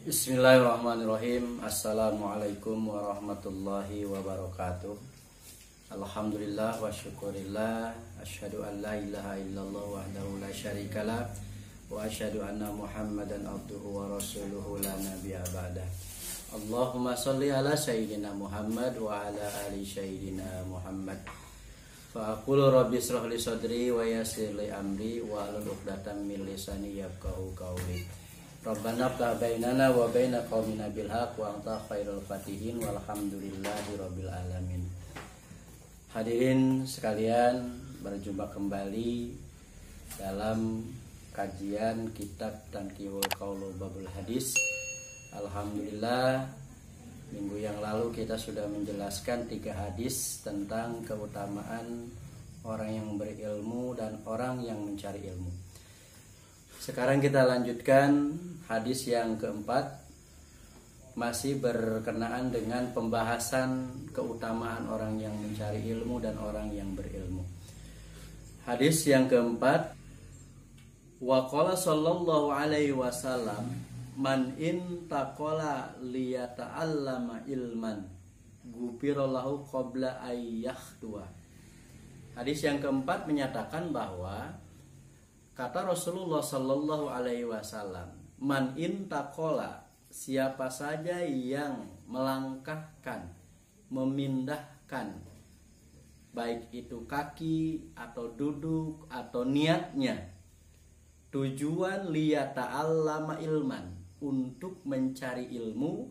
Bismillahirrahmanirrahim. Assalamualaikum warahmatullahi wabarakatuh. Alhamdulillah wa syukurillah. Asyhadu an la ilaha illallah wahdahu la syarikalah wa asyhadu anna Muhammadan abduhu wa rasuluhu la nabiyya ba'dah. Allahumma sholli ala sayyidina Muhammad wa ala ali sayyidina Muhammad. Fa aqulu rabbi ishrah li sadri wa yassir li amri wa hlul 'uqdatam min lisani yafqahu qawli. Rabbana fta bainana wa baina qaumina bil haq wa anta khairul fatihin walhamdulillahi rabbil alamin. Hadirin sekalian, berjumpa kembali dalam kajian kitab Tanqihul Qaul Babul Hadis. Alhamdulillah, minggu yang lalu kita sudah menjelaskan 3 hadis tentang keutamaan orang yang berilmu dan orang yang mencari ilmu. Sekarang kita lanjutkan hadis yang keempat, masih berkenaan dengan pembahasan keutamaan orang yang mencari ilmu dan orang yang berilmu. Hadis yang keempat, wa qala sallallahu alaihi wasallam man in taqala liyata'allama ilman ghufirallahu qabla ayyakhdua. Hadis yang keempat menyatakan bahwa kata Rasulullah sallallahu alaihi wasallam, man in taqala, siapa saja yang melangkahkan, memindahkan, baik itu kaki atau duduk atau niatnya, tujuan liyata'allama ilman, untuk mencari ilmu,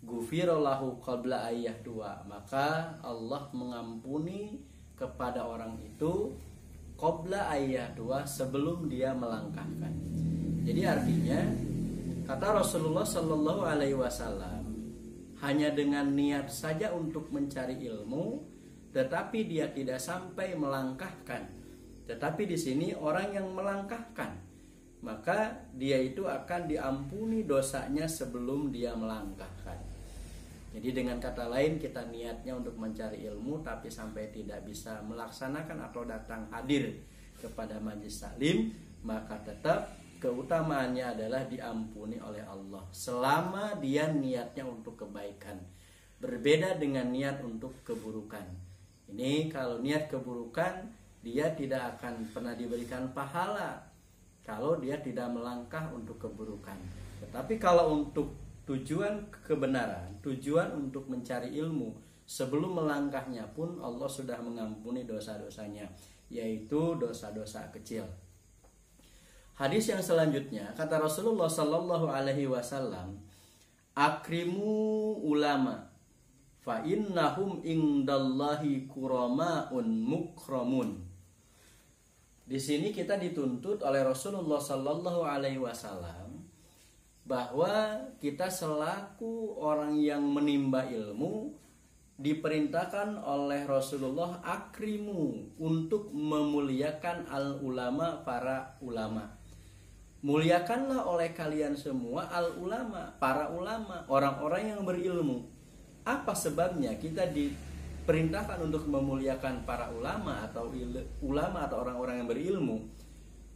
ghufirallahu qabla ayyakhdua, maka Allah mengampuni kepada orang itu qabla ayyakhdua, sebelum dia melangkahkan. Jadi artinya kata Rasulullah sallallahu alaihi wasallam, hanya dengan niat saja untuk mencari ilmu, tetapi dia tidak sampai melangkahkan. Tetapi di sini orang yang melangkahkan, maka dia itu akan diampuni dosanya sebelum dia melangkahkan. Jadi dengan kata lain, kita niatnya untuk mencari ilmu tapi sampai tidak bisa melaksanakan atau datang hadir kepada majelis taklim, maka tetap keutamaannya adalah diampuni oleh Allah selama dia niatnya untuk kebaikan. Berbeda dengan niat untuk keburukan. Ini kalau niat keburukan, dia tidak akan pernah diberikan pahala kalau dia tidak melangkah untuk keburukan. Tetapi kalau untuk tujuan kebenaran, tujuan untuk mencari ilmu, sebelum melangkahnya pun Allah sudah mengampuni dosa-dosanya, yaitu dosa-dosa kecil. Hadis yang selanjutnya, kata Rasulullah sallallahu alaihi wasallam, akrimu ulama fa innahum indallahi kuramaun mukramun. Di sini kita dituntut oleh Rasulullah sallallahu alaihi wasallam bahwa kita selaku orang yang menimba ilmu diperintahkan oleh Rasulullah akrimu, untuk memuliakan al ulama, para ulama. Muliakanlah oleh kalian semua al ulama, para ulama, orang-orang yang berilmu. Apa sebabnya kita diperintahkan untuk memuliakan para ulama atau orang-orang yang berilmu?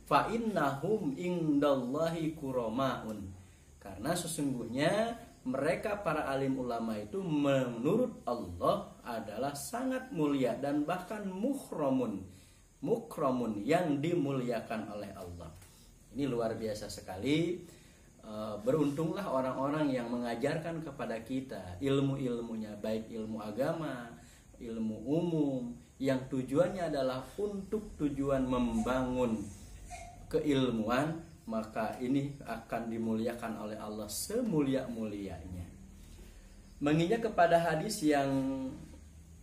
Fa innahum indallahi kuramaun. Karena sesungguhnya mereka para alim ulama itu menurut Allah adalah sangat mulia dan bahkan mukramun yang dimuliakan oleh Allah. Ini luar biasa sekali. Beruntunglah orang-orang yang mengajarkan kepada kita ilmu-ilmunya, baik ilmu agama, ilmu umum, yang tujuannya adalah untuk tujuan membangun keilmuan, maka ini akan dimuliakan oleh Allah semulia-mulianya. Menginjak kepada hadis yang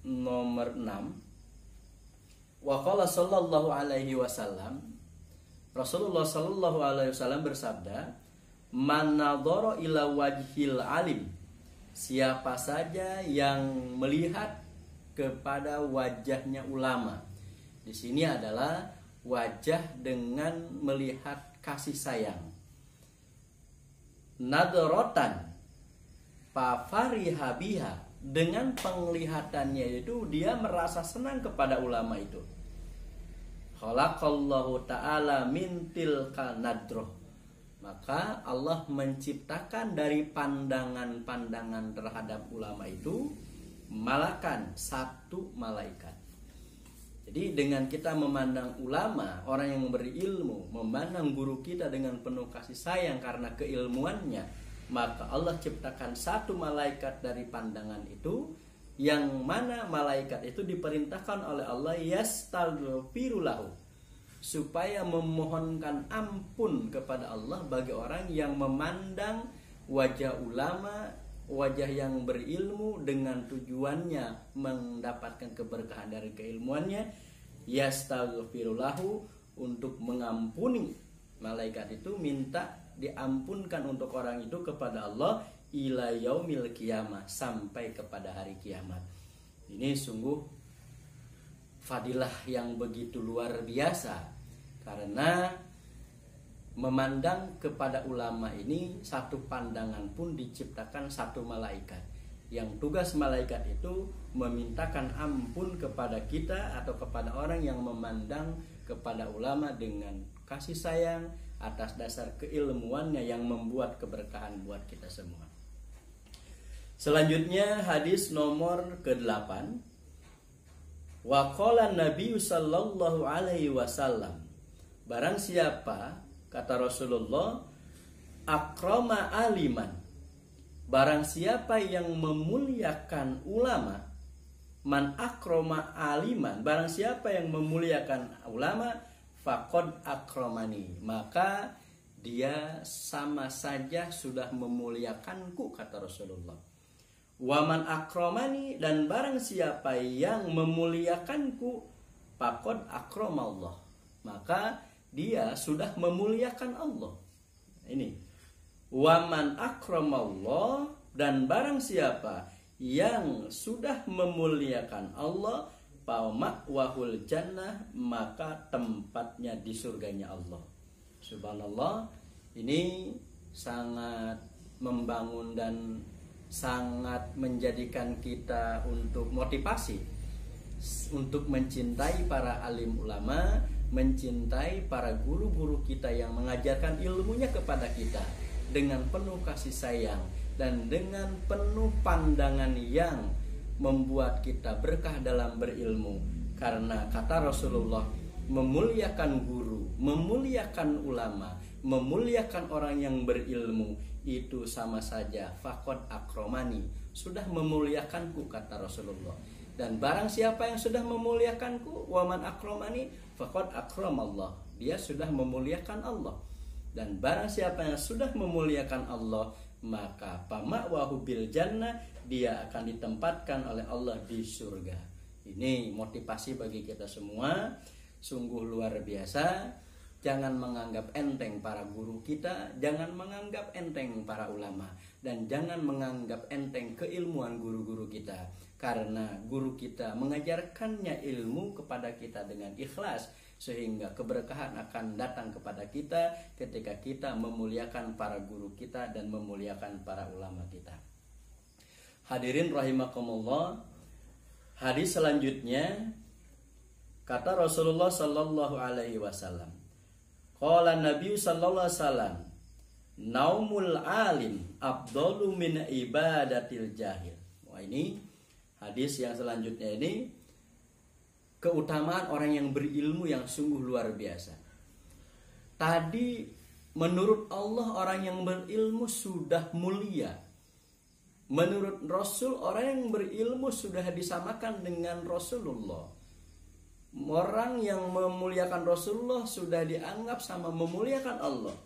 nomor 6, wa qala sallallahu alaihi wasallam, Rasulullah sallallahu alaihi wasallam bersabda, man nadhara ila wajhil alim, siapa saja yang melihat kepada wajahnya ulama. Di sini adalah wajah dengan melihat kasih sayang. Nadrotan pafariha biha, dengan penglihatannya itu dia merasa senang kepada ulama itu. Khalaqallahu ta'ala min tilka nadroh, Maka Allah menciptakan dari pandangan-pandangan terhadap ulama itu malakan satu malaikat. Jadi dengan kita memandang ulama, orang yang berilmu, memandang guru kita dengan penuh kasih sayang karena keilmuannya, maka Allah ciptakan satu malaikat dari pandangan itu, yang mana malaikat itu diperintahkan oleh Allah yastaghfiru lahu, supaya memohonkan ampun kepada Allah bagi orang yang memandang wajah ulama, wajah yang berilmu dengan tujuannya mendapatkan keberkahan dari keilmuannya. Yastaghfiru lahu, untuk mengampuni. Malaikat itu minta diampunkan untuk orang itu kepada Allah ila yaumil qiyamah, sampai kepada hari kiamat. Ini sungguh fadilah yang begitu luar biasa. Karena memandang kepada ulama ini, satu pandangan pun diciptakan satu malaikat, yang tugas malaikat itu memintakan ampun kepada kita atau kepada orang yang memandang kepada ulama dengan kasih sayang atas dasar keilmuannya yang membuat keberkahan buat kita semua. Selanjutnya hadis nomor ke-8. Wa qala Nabi sallallahu alaihi wasallam, barang siapa, kata Rasulullah, akrama aliman, barang siapa yang memuliakan ulama, man akrama aliman, barang siapa yang memuliakan ulama, faqad akramani, maka dia sama saja sudah memuliakanku, kata Rasulullah. Waman akramani, dan barang siapa yang memuliakanku, faqad akramallah, maka dia sudah memuliakan Allah. Ini waman akramallah, dan barang siapa yang sudah memuliakan Allah, fa'ma'wahul jannah, maka tempatnya di surganya Allah. Subhanallah, ini sangat membangun dan sangat menjadikan kita untuk motivasi untuk mencintai para alim ulama, mencintai para guru-guru kita yang mengajarkan ilmunya kepada kita dengan penuh kasih sayang dan dengan penuh pandangan yang membuat kita berkah dalam berilmu. Karena kata Rasulullah, memuliakan guru, memuliakan ulama, memuliakan orang yang berilmu, itu sama saja faqad akramani, sudah memuliakanku, kata Rasulullah. Dan barang siapa yang sudah memuliakanku, waman akramani faqad akramallah, dia sudah memuliakan Allah. Dan barang siapa yang sudah memuliakan Allah, maka pama'wahu bil jannah, dia akan ditempatkan oleh Allah di surga. Ini motivasi bagi kita semua, sungguh luar biasa. Jangan menganggap enteng para guru kita, jangan menganggap enteng para ulama, dan jangan menganggap enteng keilmuan guru-guru kita. Karena guru kita mengajarkannya ilmu kepada kita dengan ikhlas, sehingga keberkahan akan datang kepada kita ketika kita memuliakan para guru kita dan memuliakan para ulama kita. Hadirin rahimakumullah, hadis selanjutnya kata Rasulullah sallallahu alaihi wasallam, qala Nabi sallallahu alaihi wasallam, naumul alim afdalu min ibadatil jahil. Wah, ini hadis yang selanjutnya ini keutamaan orang yang berilmu yang sungguh luar biasa. Tadi menurut Allah orang yang berilmu sudah mulia. Menurut Rasul orang yang berilmu sudah disamakan dengan Rasulullah. Orang yang memuliakan Rasulullah sudah dianggap sama memuliakan Allah.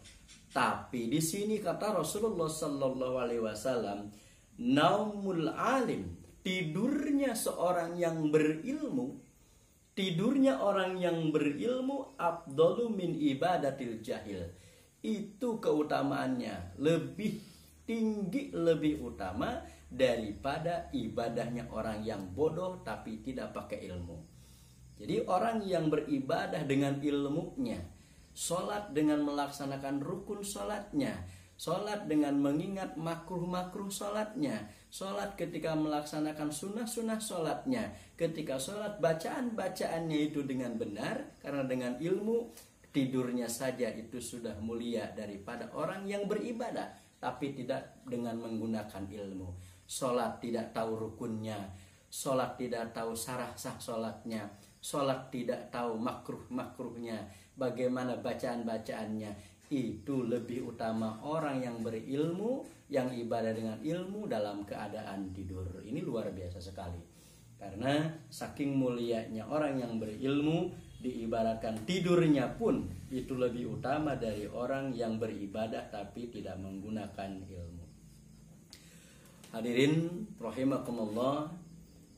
Tapi di sini kata Rasulullah sallallahu alaihi wasallam, naumul alim, tidurnya seorang yang berilmu, tidurnya orang yang berilmu afdalu min ibadatil jahil. Itu keutamaannya lebih tinggi, lebih utama daripada ibadahnya orang yang bodoh tapi tidak pakai ilmu. Jadi orang yang beribadah dengan ilmunya, sholat dengan melaksanakan rukun sholatnya, sholat dengan mengingat makruh-makruh sholatnya, sholat ketika melaksanakan sunnah-sunnah sholatnya, ketika sholat bacaan-bacaannya itu dengan benar, karena dengan ilmu, tidurnya saja itu sudah mulia daripada orang yang beribadah tapi tidak dengan menggunakan ilmu. Sholat tidak tahu rukunnya, sholat tidak tahu sah sholatnya, sholat tidak tahu makruhnya, bagaimana bacaan-bacaannya. Itu lebih utama orang yang berilmu, yang ibadah dengan ilmu dalam keadaan tidur. Ini luar biasa sekali. Karena saking mulianya orang yang berilmu, diibaratkan tidurnya pun itu lebih utama dari orang yang beribadah tapi tidak menggunakan ilmu. Hadirin rahimakumullah,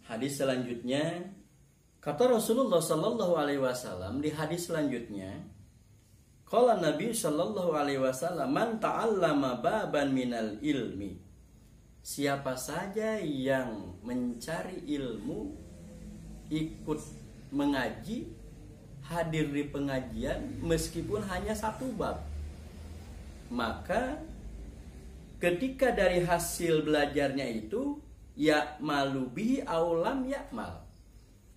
hadis selanjutnya kata Rasulullah sallallahu alaihi wasallam di hadis selanjutnya, qala Nabi sallallahu alaihi wasallam, man ta'allama baban minal ilmi, siapa saja yang mencari ilmu, ikut mengaji, hadir di pengajian meskipun hanya satu bab, maka ketika dari hasil belajarnya itu ya'malu bihi aulam ya'mal,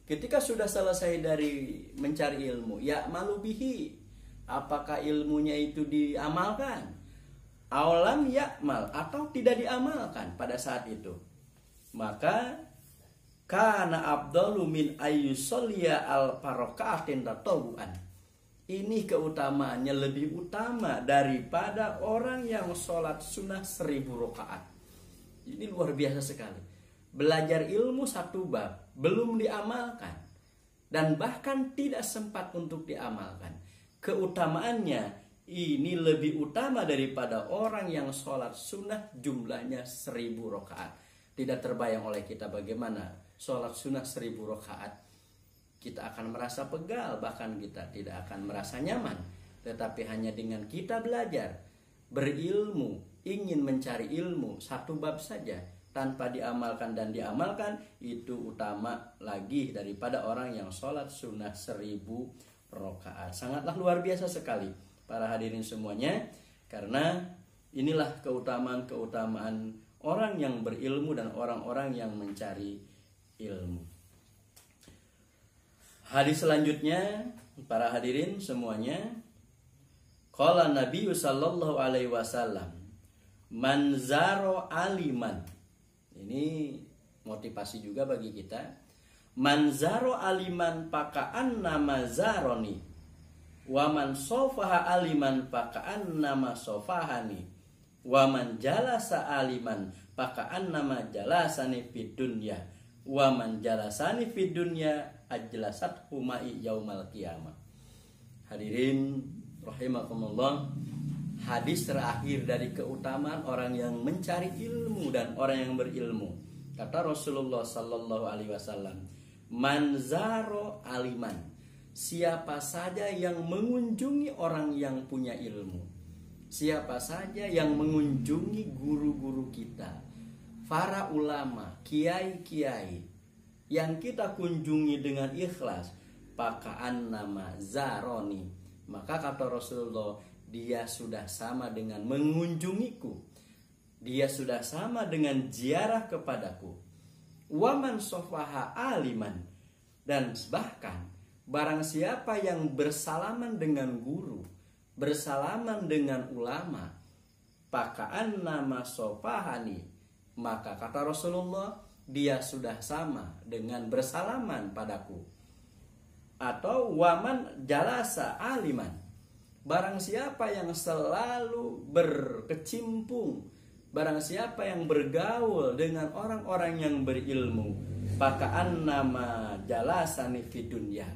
ketika sudah selesai dari mencari ilmu, ya'malu bihi, apakah ilmunya itu diamalkan, aulam ya'mal, atau tidak diamalkan pada saat itu, maka kana afdalu min ayyusolliya al farokaatin tatawuan, ini keutamaannya lebih utama daripada orang yang sholat sunnah 1000 rakaat. Ini luar biasa sekali. Belajar ilmu satu bab belum diamalkan dan bahkan tidak sempat untuk diamalkan, keutamaannya ini lebih utama daripada orang yang sholat sunnah jumlahnya 1000 rakaat. Tidak terbayang oleh kita bagaimana sholat sunnah 1000 rakaat. Kita akan merasa pegal, bahkan kita tidak akan merasa nyaman. Tetapi hanya dengan kita belajar, berilmu, ingin mencari ilmu satu bab saja tanpa diamalkan dan diamalkan, itu utama lagi daripada orang yang sholat sunnah 1000 rakaat. Sangatlah luar biasa sekali para hadirin semuanya, karena inilah keutamaan-keutamaan orang yang berilmu dan orang-orang yang mencari ilmu. Hadis selanjutnya para hadirin semuanya, qala Nabi sallallahu alaihi wasallam, man zaro aliman. Ini motivasi juga bagi kita. Man zaro aliman paka'an nama zaroni, wa man sofaha aliman paka'an nama sofahani, wa man jalasa aliman paka'an nama jalasani fid dunya, wa man jalasani fid dunya ajlasat humai yaumal qiyamah. Hadirin rahimakumullah, hadis terakhir dari keutamaan orang yang mencari ilmu dan orang yang berilmu. Kata Rasulullah sallallahu alaihi wasallam, man zaro aliman, siapa saja yang mengunjungi orang yang punya ilmu, siapa saja yang mengunjungi guru-guru kita, para ulama, kiai-kiai, yang kita kunjungi dengan ikhlas, pakaan nama zaroni, maka kata Rasulullah, dia sudah sama dengan mengunjungiku, dia sudah sama dengan ziarah kepadaku. Waman sofaha aliman, dan bahkan barang siapa yang bersalaman dengan guru, bersalaman dengan ulama, pakaan nama sofahani, maka kata Rasulullah, dia sudah sama dengan bersalaman padaku. Atau waman jalasa aliman, barang siapa yang selalu berkecimpung, barang siapa yang bergaul dengan orang-orang yang berilmu, pakaan nama jalasani fid dunya,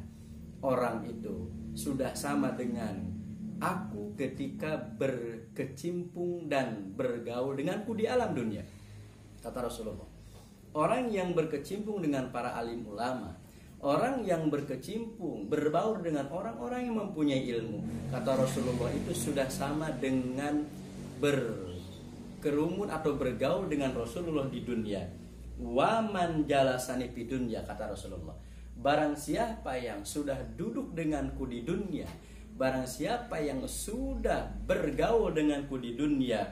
orang itu sudah sama dengan aku ketika berkecimpung dan bergaul denganku di alam dunia. Kata Rasulullah, orang yang berkecimpung dengan para alim ulama, orang yang berkecimpung, berbaur dengan orang-orang yang mempunyai ilmu, kata Rasulullah, itu sudah sama dengan berkerumun atau bergaul dengan Rasulullah di dunia. Waman jalasani fid dunya, kata Rasulullah, barang siapa yang sudah duduk denganku di dunia, barang siapa yang sudah bergaul denganku di dunia,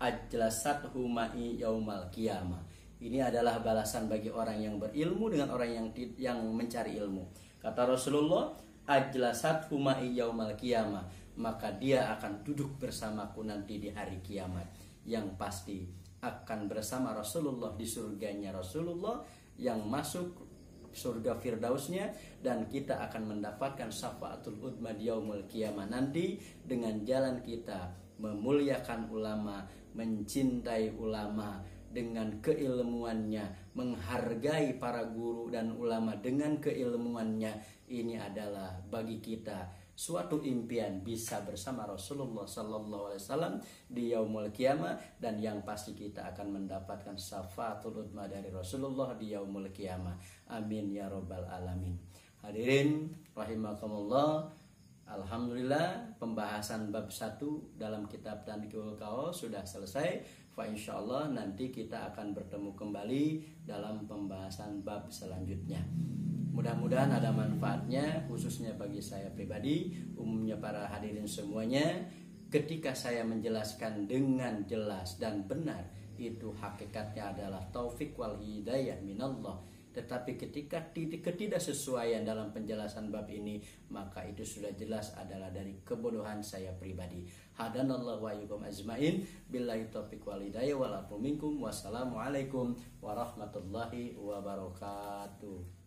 ajlasat humai yaumal qiyamah. Ini adalah balasan bagi orang yang berilmu dengan orang yang mencari ilmu. Kata Rasulullah, ajlasat huma'i yaumal qiyamah, maka dia akan duduk bersamaku nanti di hari kiamat. Yang pasti akan bersama Rasulullah di surganya Rasulullah, yang masuk surga firdausnya, dan kita akan mendapatkan syafaatul udma di yaumul qiyamah nanti dengan jalan kita memuliakan ulama, mencintai ulama dengan keilmuannya, menghargai para guru dan ulama dengan keilmuannya. Ini adalah bagi kita suatu impian bisa bersama Rasulullah sallallahu alaihi wasallam di yaumul qiyamah, dan yang pasti kita akan mendapatkan syafaatul udma dari Rasulullah di yaumul qiyamah. Amin ya rabbal alamin. Hadirin rahimakumullah, alhamdulillah pembahasan bab 1 dalam kitab Tanbihul Qaos sudah selesai. Fa insyaallah nanti kita akan bertemu kembali dalam pembahasan bab selanjutnya. Mudah-mudahan ada manfaatnya, khususnya bagi saya pribadi, umumnya para hadirin semuanya. Ketika saya menjelaskan dengan jelas dan benar, itu hakikatnya adalah taufik wal hidayah minallah. Tetapi ketika ketidaksesuaian dalam penjelasan bab ini, maka itu sudah jelas adalah dari kebodohan saya pribadi. Hadanallahu wa iyyakum ajmain. Billahi taufiq wal hidayah wal afu minkum. Wassalamualaikum warahmatullahi wabarakatuh.